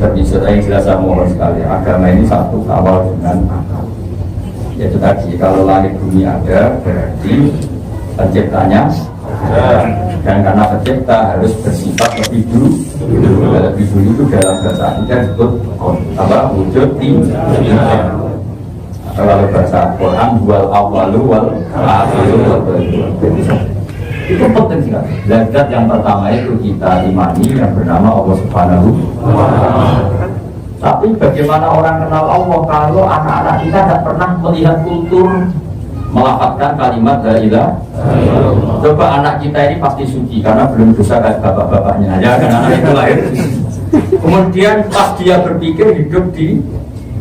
terpisah, yang jelas saya mohon sekali, agama ini satu kawal dengan akal. Yaitu tadi, kalau langit bumi ada, berarti penciptanya ada. Dan karena pencipta harus bersifat lebih dulu. Lebih dulu itu dalam bahasa kita disebut wujud tidak. Kalau bahasa Quran wal awalu wal akhiru wal batin. Itu penting sekali. Zat yang pertama itu kita imani yang bernama Allah Subhanahu wa Ta'ala. Tapi bagaimana orang kenal Allah kalau anak-anak kita tidak pernah melihat kultur melafazkan kalimat la ilaha illallah. Coba anak kita ini pasti suci karena belum dosa kayak bapak-bapaknya. Ya kan anak itu lahir. Kemudian pas dia berpikir hidup di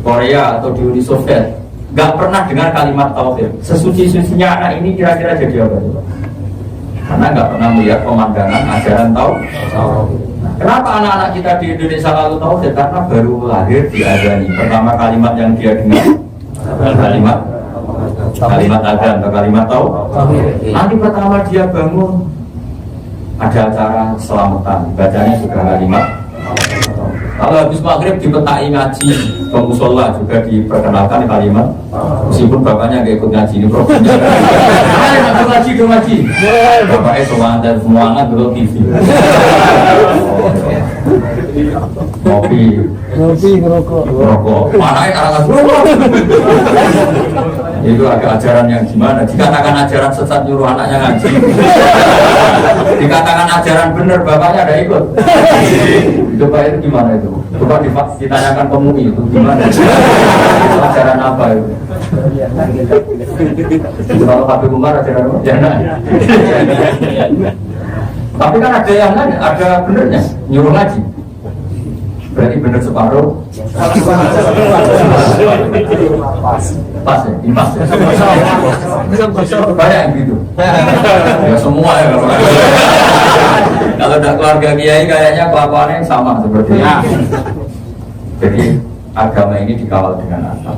Korea atau di Uni Soviet, nggak pernah dengar kalimat tauhid. Sesuci-sucinya anak ini kira-kira jadi apa? Karena nggak pernah melihat pemandangan ajaran tauhid. Kenapa anak-anak kita di Indonesia lalu tauhid? Karena baru lahir diazani. Pertama kalimat yang dia dengar kalimat azan atau kalimat tauhid. Nanti pertama dia bangun ada acara selamatan, bacanya juga kalimat. Kalau habis maghrib dipetai ngaji, pemusola juga diperkenalkan kalimat. Meskipun bapaknya nggak ikut ngaji ini programnya. Ayo ngaji. Bapaknya semuanya dulu TV. Ngopi ngerokok. Mana karena itu agak ajaran yang gimana? Dikatakan ajaran sesat nyuruh anaknya ngaji. Dikatakan ajaran benar bapaknya ada ikut. Itu Pak itu gimana itu? Coba ditanyakan pemui itu gimana? Ajaran apa itu? Kalau Habib Umar ajaran apa? Jangan. Tapi kan ada yang lain, ada benernya nyuruh ngaji. Berarti bener separuh. Pas ya, impas. Banyak yang gitu. Ya semua ya. Kalau udah keluarga kiai kayaknya kelakuannya sama seperti ini. Jadi agama ini dikawal dengan akal.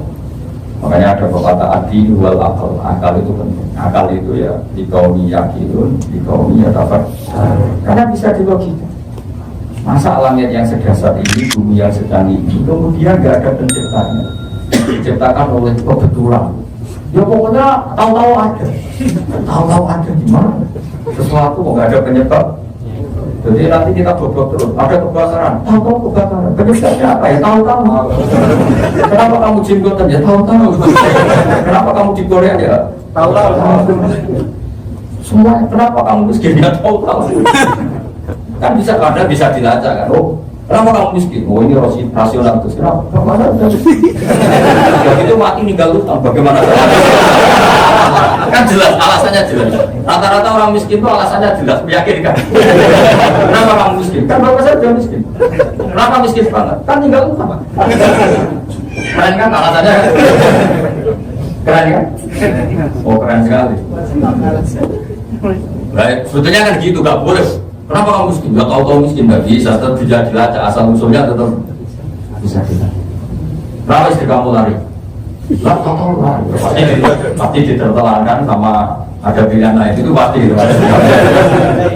Makanya ada pepatah adi wal akal. Akal itu penting. Akal itu ya dikaumi yakinun, dikaumi yatafak. Karena bisa dilogika. Masa langit yang sedasar ini, bumi yang sedang ini, kemudian nggak ada penciptanya, diciptakan oleh kebetulan. Ya pokoknya tahu-tahu ada gimana? Sesuatu kok nggak ada penyebab. Jadi nanti kita bobot terus, ada kebakaran, tahu-tahu kebakaran. Penyebabnya apa ya? Tahu-tahu. Kenapa kamu jenggotan ya? Tahu-tahu. Kenapa kamu di Korea ya? Tahu-tahu. Semua kenapa kamu miskin ya? Tahu-tahu. Kan bisa Anda bisa dilacak kan, oh kenapa kamu miskin? Oh ini rasional terus kenapa? Masa udah begitu mati ninggal utang bagaimana? Kan jelas alasannya jelas. Rata-rata orang miskin itu alasannya jelas meyakinkan. Kenapa kamu miskin? Kan bapak saya sudah miskin. Kenapa miskin banget? Kan tinggal utang. Keren kan alasannya? Keren kan? Oh keren sekali. Baik, sebetulnya kan gitu, gak boleh. Kenapa kamu miskin? Gak tahu miskin, gak bisa, tetap bisa dilacak, asal usulnya tetap bisa dilacak. Kenapa istri kamu lari? Lah tahu lari, pasti ditertelankan sama ada pilihan lain, itu pasti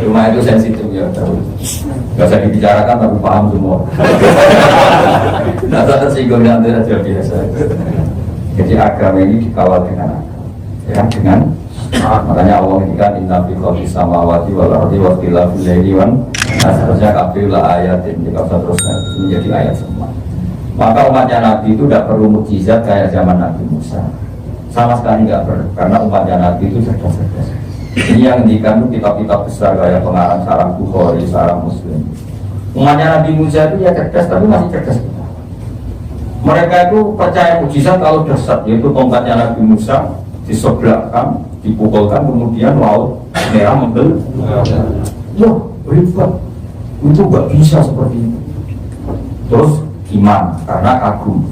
cuma itu sensitif ya, gak usah dibicarakan tapi paham semua. Nah saya tersinggung nanti aja biasa. Jadi agama ini dikawal dengan ya, dengan makanya Allah mengingatkan inna fi khalqis samawati wal ardi wa ikhtilafil laili wan nahar. Seharusnya kabeh la ayatin, jika usah terus menjadi ayat semua. Maka umatnya Nabi itu tidak perlu mukjizat kayak zaman Nabi Musa, sama sekali nggak perlu, karena umatnya Nabi itu cerdas-cerdas. Ini yang dikandung kitab-kitab besar kayak pengarang Sarah Bukhari, Sarah Muslim. Umatnya Nabi Musa itu ya cerdas, tapi masih cerdas. Mereka itu percaya mukjizat kalau dahsyat, yaitu tongkatnya Nabi Musa diseblakkan, dipukulkan, kemudian laut merah membel. Ya, ribet. Itu nggak bisa seperti itu. Terus iman, karena kagum.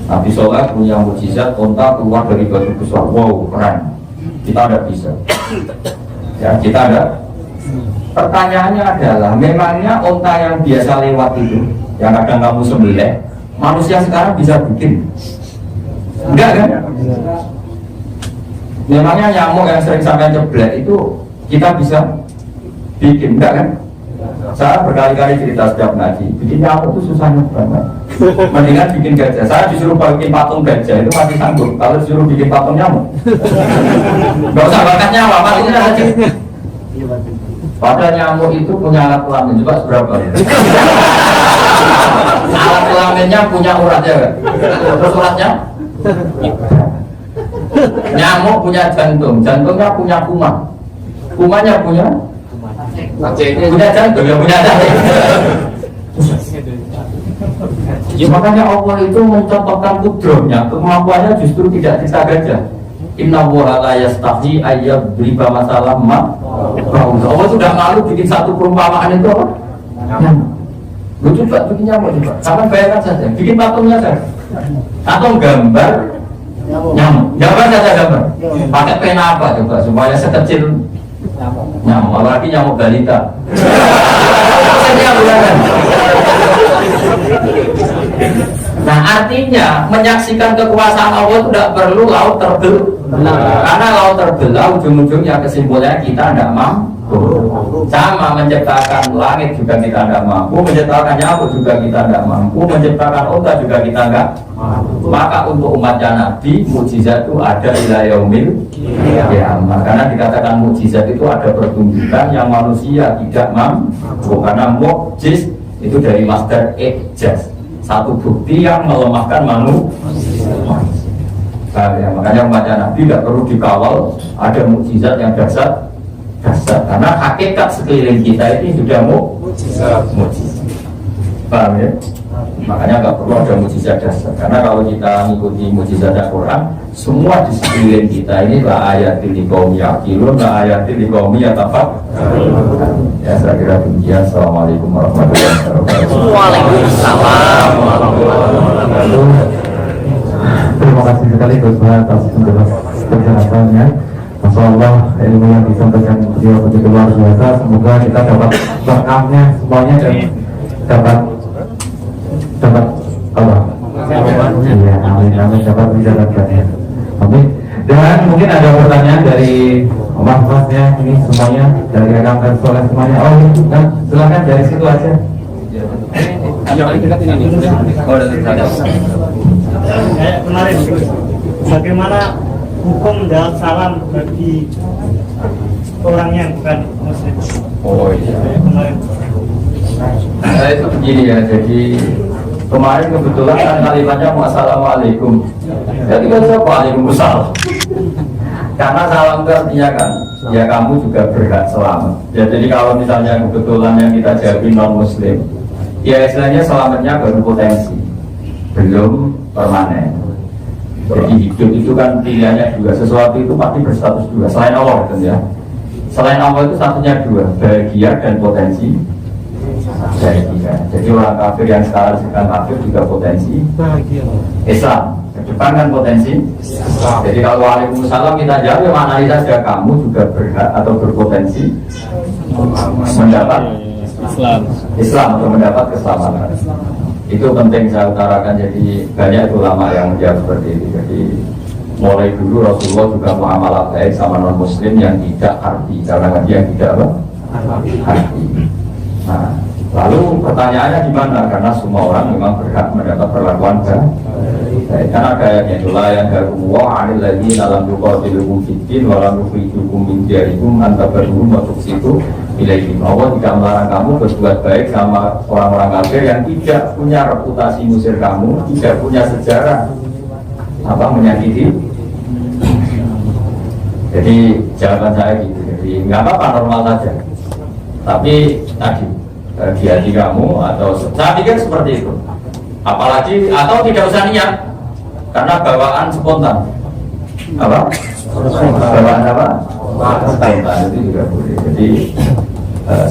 Nabi Soleh punya mukjizat, onta keluar dari batu besar. Wow, keren. Kita ada bisa. Ya, kita ada. Pertanyaannya adalah, memangnya onta yang biasa lewat itu, yang kadang kamu sembelih, manusia sekarang bisa bikin? Enggak kan? Memangnya nyamuk yang sering sampai jeblek itu kita bisa bikin, enggak kan? Saya berkali-kali cerita setiap ngaji, bikin nyamuk itu susahnya banget. Mendingan bikin gajah. Saya disuruh bikin patung gajah itu masih sanggup. Kalau disuruh bikin patung nyamuk, nggak usah bakat nyawa, matinya aja. Padahal nyamuk itu punya alat kelamin, coba seberapa? Alat kelaminnya punya uratnya, terus uratnya? Nyamuk punya jantung, jantungnya punya kuman, kumannya punya jantung, ya punya jantung. Ya, makanya Allah itu mencontohkan kudrohnya, kemampuannya justru tidak bisa gajah. Inna wa la yastahi ayyadriba masalah ma. Allah sudah malu bikin satu perumpamaan itu apa? Lu coba bikin nyamuk coba. Kamu bayangkan saja, bikin patungnya saja. Atau gambar nyamuk. Gambar saja gambar. Pakai pena apa coba supaya sekecil nyamuk. Apalagi nyamuk balita. Nah artinya menyaksikan kekuasaan Allah itu tidak perlu laut terbelah, karena laut terbelah ujung-ujungnya kesimpulannya kita tidak mampu. Sama menciptakan langit juga kita tidak mampu, menciptakan nyamuk juga kita tidak mampu, menciptakan unta juga kita tidak mampu. Maka untuk umatnya Nabi mukjizat itu ada ila yaumil qiyamah. Karena dikatakan mukjizat itu ada pertunjukan yang manusia tidak mampu, karena mukjiz itu dari masdar ijaz, satu bukti yang melemahkan manusia. Ya, makanya umatnya Nabi tidak perlu dikawal ada mukjizat yang dasar, karena hakikat sekeliling kita ini sudah mukjizat. Paham ya? Makanya nggak perlu ada mukjizat dasar, karena kalau kita mengikuti mukjizat Al-Quran, semua di sekeliling kita ini la ayatil liqaumi yaqilun, la ayatil liqaumi yatafakkarun. Ya, saya kira demikian. Assalamualaikum warahmatullahi wabarakatuh. Waalaikumsalam warahmatullahi wabarakatuh. Terima kasih sekali Gus Bah atas penjelasannya. Masya Allah, ilmu yang disampaikan beliau begitu luar biasa. Semoga kita dapat berkahnya semuanya dan dapat apa? Iya, amin, dapat menjalankannya. Amin. Dan mungkin ada pertanyaan dari Mas-masnya ini semuanya, dari rekan-rekan soleh semuanya. Oh, nah, silakan dari situ aja. Kemarin bagaimana hukum menjawab salam bagi orang yang bukan muslim? Oh iya. Kemarin Itu begini ya, jadi kemarin kebetulan kan kalimatnya Assalamualaikum. Jadi kan saya Waalaikumsalam. Karena salam itu artinya kan, ya kamu juga berhak selamat. Ya, jadi kalau misalnya kebetulan yang kita jawabin non muslim, ya istilahnya selamatnya baru potensi, belum permanen. Jadi hidup itu kan pilihannya juga, sesuatu itu pasti berstatus dua. Selain Allah kan ya, selain Allah itu satunya dua, bahagia dan potensi bahagia. Jadi orang kafir yang sekarang sedang kafir juga potensi Islam. Kedepan kan potensi Islam. Jadi kalau Waalaikumsalam kita jawab ya mana saja kamu juga berhak atau berpotensi mendapat Islam atau mendapat keselamatan. Itu penting saya utarakan. Jadi banyak ulama yang menjawab seperti itu. Jadi mulai dulu Rasulullah juga muamalah baik sama non muslim yang tidak harfi, karena dia tidak apa? Harfi. Nah, lalu pertanyaannya gimana? Karena semua orang memang berhak mendapat perlakuan baik. Kan ada ayatnya itulah yang darullah anil lagi dalam duqatilukum fiddin walam nukhrijukum min diyarikum antabaruhum wa tuqsitu ilaihim. Allah tidak melarang kamu berbuat baik sama orang-orang kafir yang tidak punya reputasi musir kamu, tidak punya sejarah apa menyakiti. Jadi jawaban saya gitu. Jadi nggak apa-apa, normal saja. Tapi tadi di hati kamu atau saya pikir seperti itu. Apalagi atau tidak usah niat, karena bawaan spontan. Apa? Bawaan apa? Spontan itu juga boleh. Jadi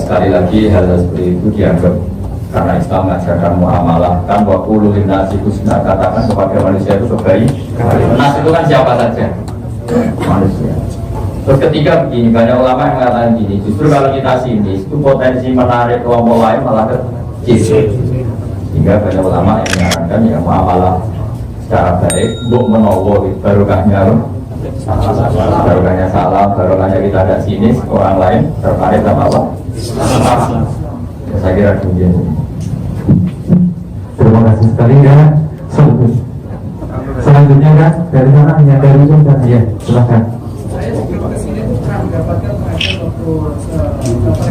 sekali lagi hal seperti itu dianggap, karena Islam mengajarkan muamalah kan waktu lulin nasi husna, katakan kepada manusia itu sebaik. Nas itu kan siapa saja manusia. Terus ketiga begini, banyak ulama yang mengatakan gini, justru kalau kita sini itu potensi menarik kelompok lain malah kecil. Sehingga banyak ulama yang menyarankan ya muamalah secara baik, untuk menolong barokahnya salam, barokahnya kita ada sini orang lain tertarik sama apa? Ya, saya kira demikian. Terima kasih sekali ya. Selanjutnya kan dari sana hanya dari Jogja ya, silakan. Saya sebelum kesini pernah mendapatkan pengajian waktu Bapak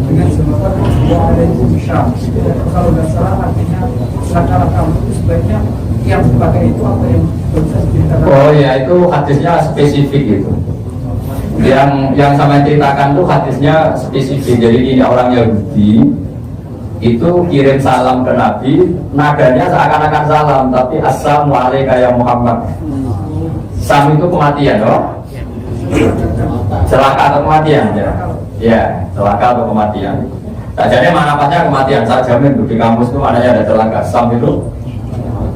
dengan jembatan Waalaikumsalam. Kalau nggak salah artinya langkah-langkah itu sebaiknya yang pakai itu apa yang bisa diceritakan? Oh ya, itu hadisnya spesifik itu. Yang sama ceritakan tuh hadisnya spesifik. Jadi ini orang Yahudi itu kirim salam ke Nabi, nadanya seakan-akan salam, tapi assalamualaikum ya Muhammad. Sam itu kematian, loh. Celaka atau kematian, ya. Ya, celaka atau kematian. Sajanya mana pasnya kematian. Saya jamin di kampus itu mananya ada celaka. Sam itu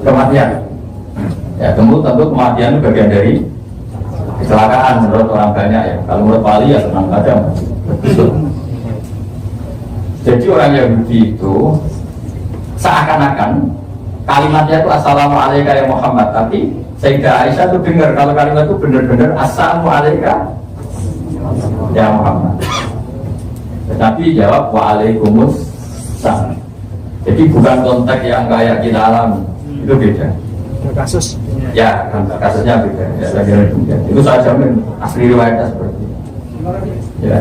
kematian. Ya, tentu kematian itu bagian dari kecelakaan menurut orang banyak ya. Kalau menurut Bali ya senang saja. Jadi orang Yahudi itu seakan-akan kalimatnya itu assalamualaikum ya Muhammad, tapi Sayyidah Aisyah itu dengar kalau kalimat itu benar-benar assalamualaikum ya Muhammad. Tetapi jawab waalaikumsalam. Jadi bukan konteks yang kayak kita alami, itu beda. Kasus. Ya, kasusnya beda. Ya, saya kira demikian. Itu saya jamin asli riwayatnya seperti itu. Ya.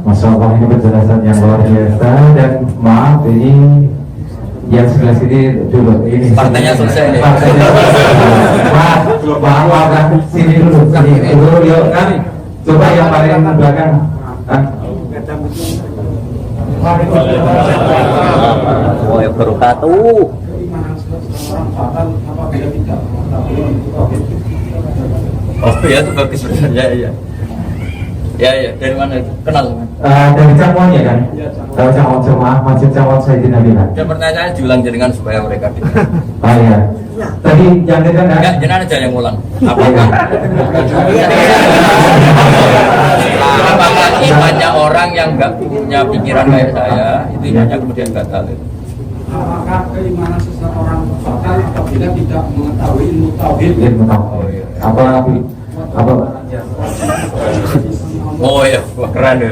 Masya Allah, ini penjelasan yang luar biasa. Dan maaf ini yang sebelah sini dulu ini Partainya selesai nih. Partainya maaf kan sini dulu yuk kan coba yang paling belakang kan. Wa barakatuh. Oh ya, itu bagus benar. Ya. Ya, dari mana itu? Kenal. Dari Cangwon ya kan? Dari Cangwon Jemaah Masjid Cangwon Sayyidina Bilal. Dan pertanyaan diulang jenengan supaya mereka bisa. Oh iya. Tadi yang kan Enggak, jenengan aja yang ulang. Apakah? Apakah imannya orang yang nggak punya pikiran kayak saya itu imannya kemudian batal? Apakah keimanan seseorang batal apabila tidak mengetahui ilmu tauhid? Ilmu tauhid. Apa? Oh ya, wah keren ya.